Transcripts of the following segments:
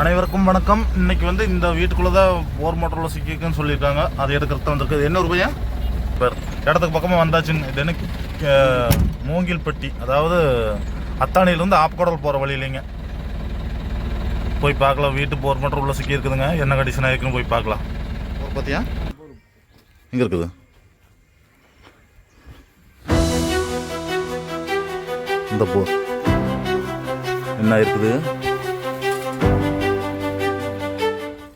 அனைவருக்கும் வணக்கம். இன்னைக்கு வந்து இந்த வீட்டுக்குள்ளே தான் போர் மோட்டரில் சிக்கிக்குன்னு சொல்லியிருக்காங்க. அதை எடுக்கிறது வந்திருக்கு. என்ன ஒரு பையன் இடத்துக்கு பக்கமாக வந்தாச்சுங்க. இது எனக்கு மூங்கில்பட்டி, அதாவது அத்தானியிலேருந்து ஆப்பக்கடல் போகிற வழி இல்லைங்க. போய் பார்க்கலாம். வீட்டு போர் மோட்டர் உள்ள சிக்கி இருக்குதுங்க. என்ன கண்டிஷன் ஆகிருக்குன்னு போய் பார்க்கலாம். பார்த்தியா எங்கே இருக்குது இந்த போர்? என்ன இருக்குது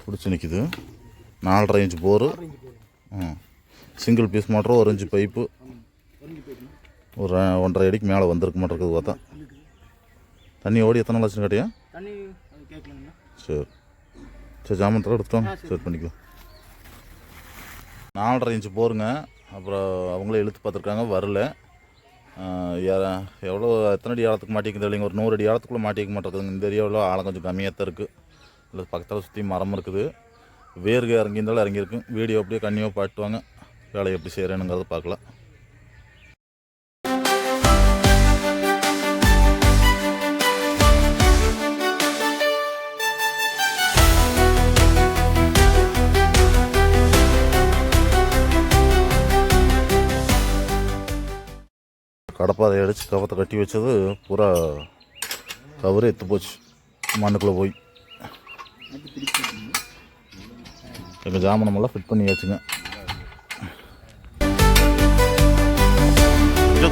பிடிச்சி நிற்குது. 4.5 inch bore, single piece motor, 1 inch pipe, ஒரு 1.5 அடிக்கு மேலே வந்திருக்க மாட்டேருக்குது. பார்த்தா தண்ணி ஓடி எத்தனை லட்சம் கேட்டியா? சரி சரி, ஜாமத்தில் எடுத்தோம், செட் பண்ணிக்கலாம். 4.5 இன்ச்சு போருங்க. அப்புறம் அவங்களே இழுத்து பார்த்துருக்காங்க, வரல. எவ்வளோ எத்தனை அடி ஆழத்துக்கு மாட்டிக்குது இல்லைங்க? ஒரு 100 அடி ஆழத்துக்குள்ளே மாட்டிக்க மாட்டேங்குதுங்க. இந்த ஏரியாவில் ஆழம் கொஞ்சம் கம்மியாக தான் இருக்குது. இல்லை பக்கத்தில் சுற்றி மரம் இருக்குது. வேர்க இறங்கியிருந்தாலும் இறங்கியிருக்கு. வீடியோ அப்படியே கண்ணியாக பாட்டுவாங்க. வேலையை எப்படி செய்கிறேனுங்கிறத பார்க்கலாம். கடப்பாதை அடித்து கவத்தை கட்டி வச்சது பூரா கவரே எடுத்து போச்சு, மண்ணுக்குள்ளே போய். எங்கள் ஜாமனமெல்லாம் ஃபிட் பண்ணி வச்சுங்க.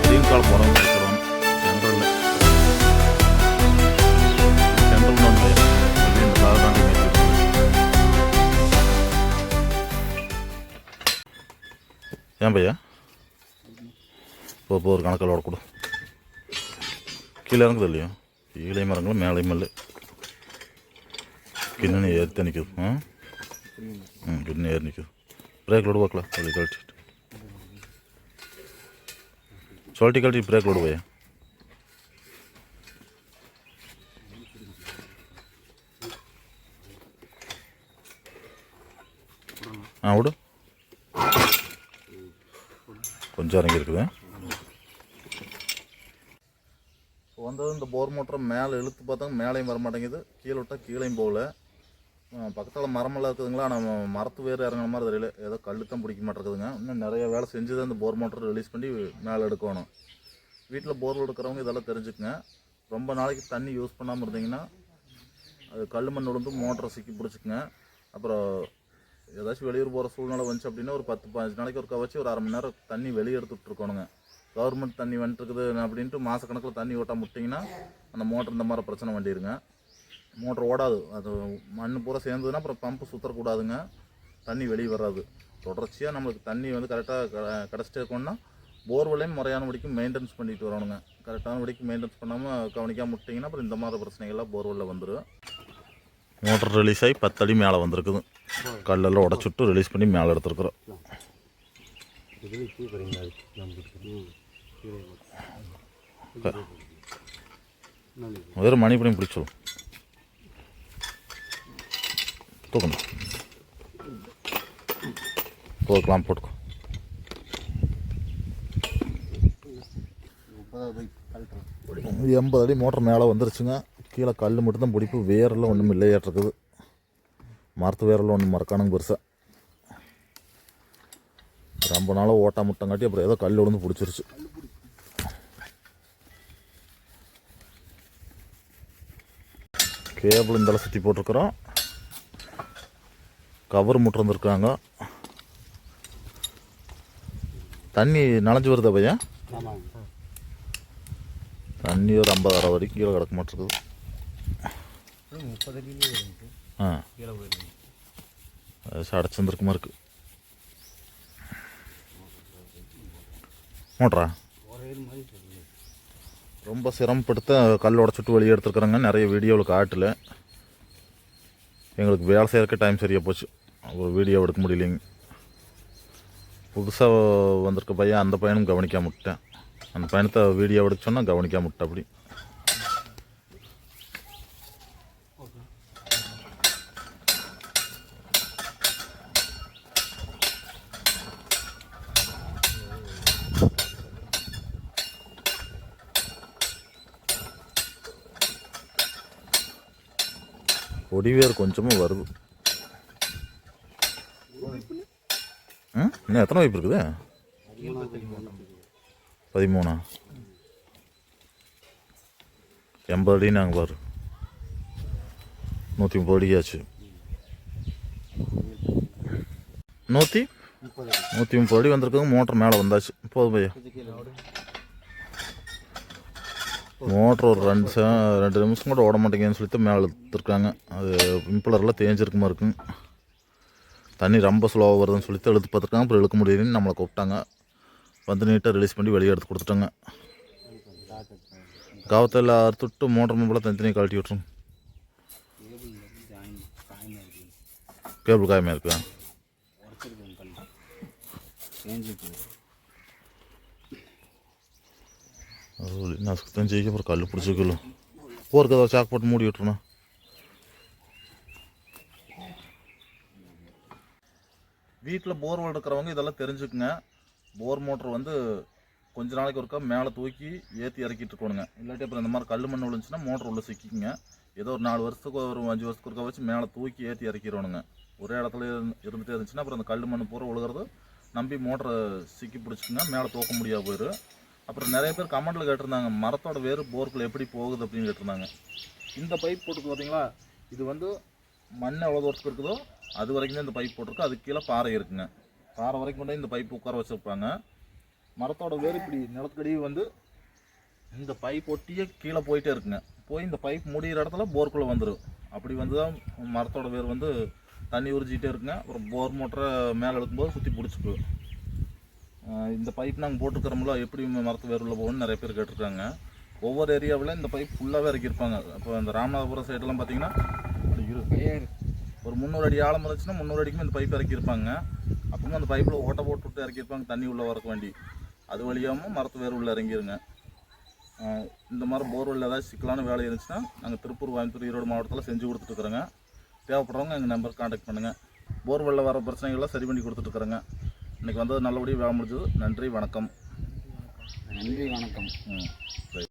க்ரீன் கால் போகிறோம் சென்ட்ரலில் ஏன் பையா இப்போ ஒரு கணக்கில் ஓட கொடு. கீழே இறங்குது இல்லையா? கீழே மரங்களும் மேலே மல்லு கிண்ணு ஏறி நிற்குது. கிண்ணு ஏறி நிற்குது. பிரேக் லோடு பார்க்கலாம். சொல்லி கழட்டிட்டு சொல்லிட்டு கழட்டி பிரேக் லோடு போயா. விடு, கொஞ்சம் இறங்கி இருக்குது. இப்போ வந்தது இந்த போர் மோட்டரை மேலே இழுத்து பார்த்தாங்க, மேலேயும் வர மாட்டேங்குது. கீழே விட்டால் கீழேயும் போகல. பக்கத்தில் மரமெல்லாம் இருக்குதுங்களா, நம்ம மரத்து வேறு இறங்கின மாதிரி தெரியல. ஏதோ கல் தான் பிடிக்க மாட்டேங்குதுங்க. இன்னும் நிறைய வேலை செஞ்சு தான் இந்த போர் மோட்டர் ரிலீஸ் பண்ணி மேலே எடுக்கணும். வீட்டில் போர் எடுக்கிறவங்க இதெல்லாம் தெரிஞ்சுக்குங்க. ரொம்ப நாளைக்கு தண்ணி யூஸ் பண்ணாமல் இருந்தீங்கன்னா அது கல் மண் விழுந்து மோட்டரை சிக்கி பிடிச்சிக்குங்க. அப்புறம் ஏதாச்சும் வெளியூர் போகிற சூழ்நிலை வந்துச்சு அப்படின்னா ஒரு 10-15 நாளைக்கு ஒருக்கா வச்சு ஒரு 1/2 மணி நேரம் தண்ணி வெளியே எடுத்துகிட்ருக்கணுங்க. கவர்மெண்ட் தண்ணி வந்துட்டுருக்குது அப்படின்ட்டு மாதக்கணக்கில் தண்ணி ஓட்டாமல் விட்டிங்கன்னா அந்த மோட்டர் இந்த மாதிரி பிரச்சனை வண்டிடுங்க. மோட்டர் ஓடாது. அது மண் பூரா சேர்ந்ததுன்னா அப்புறம் பம்பு சுற்றக்கூடாதுங்க. தண்ணி வெளியே வராது. தொடர்ச்சியாக நம்மளுக்கு தண்ணி வந்து கரெக்டாக கிடச்சிட்டே இருக்கணும்னா போர்வெல்லையும் முறையான வடிக்கும் மெயின்டெனன்ஸ் பண்ணிட்டு வரணுங்க. கரெக்டான வடிக்கு மெயின்டெனன்ஸ் பண்ணாமல் கவனிக்காமல் விட்டிங்கன்னா அப்புறம் இந்த மாதிரி பிரச்சனைகள்லாம் போர்வெல்லில் வந்துடும். மோட்டர் ரிலீஸ் ஆகி 10 அடி மேலே வந்திருக்குது. கல்லெல்லாம் உடச்சுட்டு ரிலீஸ் பண்ணி மேலே எடுத்துருக்குறோம். வேறு மணி பண்ணி பிடிச்சோம் தூக்கணும். போட்டுக்கலாம், போட்டுக்கோ. 80 அடி மோட்டர் மேலே வந்துருச்சுங்க. கீழே கல் மட்டும்தான் பிடிப்பு, வேரெல்லாம் ஒன்றும் இல்லையாட்டிருக்குது. மரத்து வேரெல்லாம் ஒன்றும் மறக்கானுங்க பெருசாக. ரொம்ப நாளாக ஓட்டா முட்டங்காட்டி அப்புறம் ஏதோ கல் விழுந்து பிடிச்சிருச்சு. கேபிள் இந்தளவு சுற்றி போட்டிருக்குறோம். கவர் முட்டு வந்துருக்காங்க. தண்ணி நனைஞ்சு வருதா பையன்? தண்ணி ஒரு 50-60 வரைக்கும் கீழே கிடக்க மாட்டிருக்குது. அடைச்சிருந்துருக்குமா இருக்குது மோட்டரா. ரொம்ப சிரமப்படுத்த கல் உடச்சிட்டு வெளியே எடுத்துருக்குறாங்க. நிறைய வீடியோவில் காட்டல. எங்களுக்கு வேலை செய்யறதுக்கு டைம் சரியாக போச்சு. ஒரு வீடியோ எடுக்க முடியலைங்க. புதுசாக வந்திருக்க பையன், அந்த பையனும் கவனிக்காம விட்டேன். அந்த பையனத்தை வீடியோ எடுக்க சொன்னால் கவனிக்காம விட்டேன். அப்படி கொடி வேறு கொஞ்சமாக வருது. இன்னும் எத்தனை வைப்பு இருக்குது? 13. 80 அடி நாங்கள் பாரு 130 அடி ஆச்சு. 130 அடி வந்திருக்குங்க. மோட்டர் மேலே வந்தாச்சு. போதும் பையா. மோட்டர் ஒரு 2 நிமிஷம் கூட ஓட மாட்டேங்குதுன்னு சொல்லிட்டு மேலே இழுத்துருக்காங்க. அது இம்பலரெலாம் தேஞ்சிருக்குமா இருக்குங்க. தண்ணி ரொம்ப ஸ்லோவாக வருதுன்னு சொல்லிட்டு இழுத்து பார்த்துருக்காங்க. அப்புறம் இழுக்க முடியலன்னு நம்மளை கூப்பிட்டாங்க. வந்து நீட்டாக ரிலீஸ் பண்ணி வெளியே எடுத்து கொடுத்துட்டாங்க. காவத்தில் அறுத்துட்டு மோட்டர் மேம்பெல்லாம் தனித்தனியாக கழட்டி விட்டுரும். கேபிள் காயமாக இருக்கா? நசுக்குத்தான் செய்ய. அப்புறம் கல் பிடிச்சிக்கல போருக்கு ஏதாவது சாக்கு போட்டு மூடி விட்டுருண்ணா. வீட்டில் போர்வெல் இருக்கிறவங்க இதெல்லாம் தெரிஞ்சுக்குங்க. போர் மோட்ரு வந்து கொஞ்ச நாளைக்கு ஒருக்கா மேலே தூக்கி ஏற்றி இறக்கிட்டு இருக்கணுங்க. இல்லாட்டி அப்புறம் இந்த மாதிரி கல் மண் விழுந்துச்சுன்னா மோட்ரு உள்ளே சிக்கிக்குங்க. ஏதோ ஒரு 4 வருஷத்துக்கு ஒரு 5 வருஷத்துக்கு ஒருக்கா வச்சு மேலே தூக்கி ஏற்றி இறக்கிடணுங்க. ஒரே இடத்துல இருந்துகிட்டே இருந்துச்சுன்னா அப்புறம் அந்த கல் மண் பூரா விழுகிறது நம்பி மோட்டரை சிக்கி பிடிச்சிக்குங்க. மேலே தூக்க முடியாது போயிரு. அப்புறம் நிறைய பேர் கமெண்ட்டில் கேட்டிருந்தாங்க, மரத்தோட வேறு போருக்குள்ள எப்படி போகுது அப்படின்னு கேட்டிருந்தாங்க. இந்த பைப் போட்டுருக்கு பார்த்தீங்களா, இது வந்து மண் எவ்வளோ தூரத்துக்கு இருக்குதோ அது வரைக்கும் தான் இந்த பைப் போட்டிருக்கு. அதுக்கு கீழே பாறை இருக்குங்க. பாறை வரைக்கும் கொண்டு இந்த பைப் உட்கார வச்சுருப்பாங்க. மரத்தோட வேறு இப்படி நிலத்துக்கடி வந்து இந்த பைப் ஒட்டியே கீழே போயிட்டே இருக்குங்க. போய் இந்த பைப் முடிகிற இடத்துல போருக்குள்ளே வந்துடும். அப்படி வந்து தான் மரத்தோட வேர் வந்து தண்ணி உறிஞ்சிக்கிட்டே இருக்குங்க. அப்புறம் போர் மோட்டரை மேலே எடுக்கும்போது சுற்றி பிடிச்சிக்கு. இந்த பைப் நாங்கள் போட்டுக்கிறோம்ல, எப்படி மரத்து வேர் உள்ள போகணும்னு நிறைய பேர் கேட்டிருக்காங்க. ஒவ்வொரு ஏரியாவில் இந்த பைப் ஃபுல்லாகவே இறக்கியிருப்பாங்க. அப்போ இந்த ராமநாதபுரம் சைடெல்லாம் பார்த்தீங்கன்னா ஒரு 300 அடி ஆழம் இருந்துச்சுன்னா 300 அடிக்குமே இந்த பைப் இறக்கியிருப்பாங்க. அப்பவும் அந்த பைப்பில் ஓட்டை போட்டு விட்டு இறக்கியிருப்பாங்க தண்ணி உள்ளே வரக்க வேண்டி. அது வழியாகவும் மரத்து வேர் உள்ளே இறங்கிருங்க. இந்த மாதிரி போர்வெல் ஏதாவது சிக்கலான வேலை இருந்துச்சுன்னா நாங்கள் திருப்பூர், கோயம்புத்தூர், ஈரோடு மாவட்டத்தில் செஞ்சு கொடுத்துட்ருக்குறோங்க. தேவைப்படுறவங்க எங்கள் நம்பருக்கு கான்டாக்ட் பண்ணுங்கள். போர்வெல்லில் வர பிரச்சனைகள்லாம் சரி பண்ணி கொடுத்துட்ருக்குறோங்க. இன்றைக்கி வந்தது நல்லபடியாக வேலை முடிஞ்சது. நன்றி, வணக்கம். நன்றி, வணக்கம்.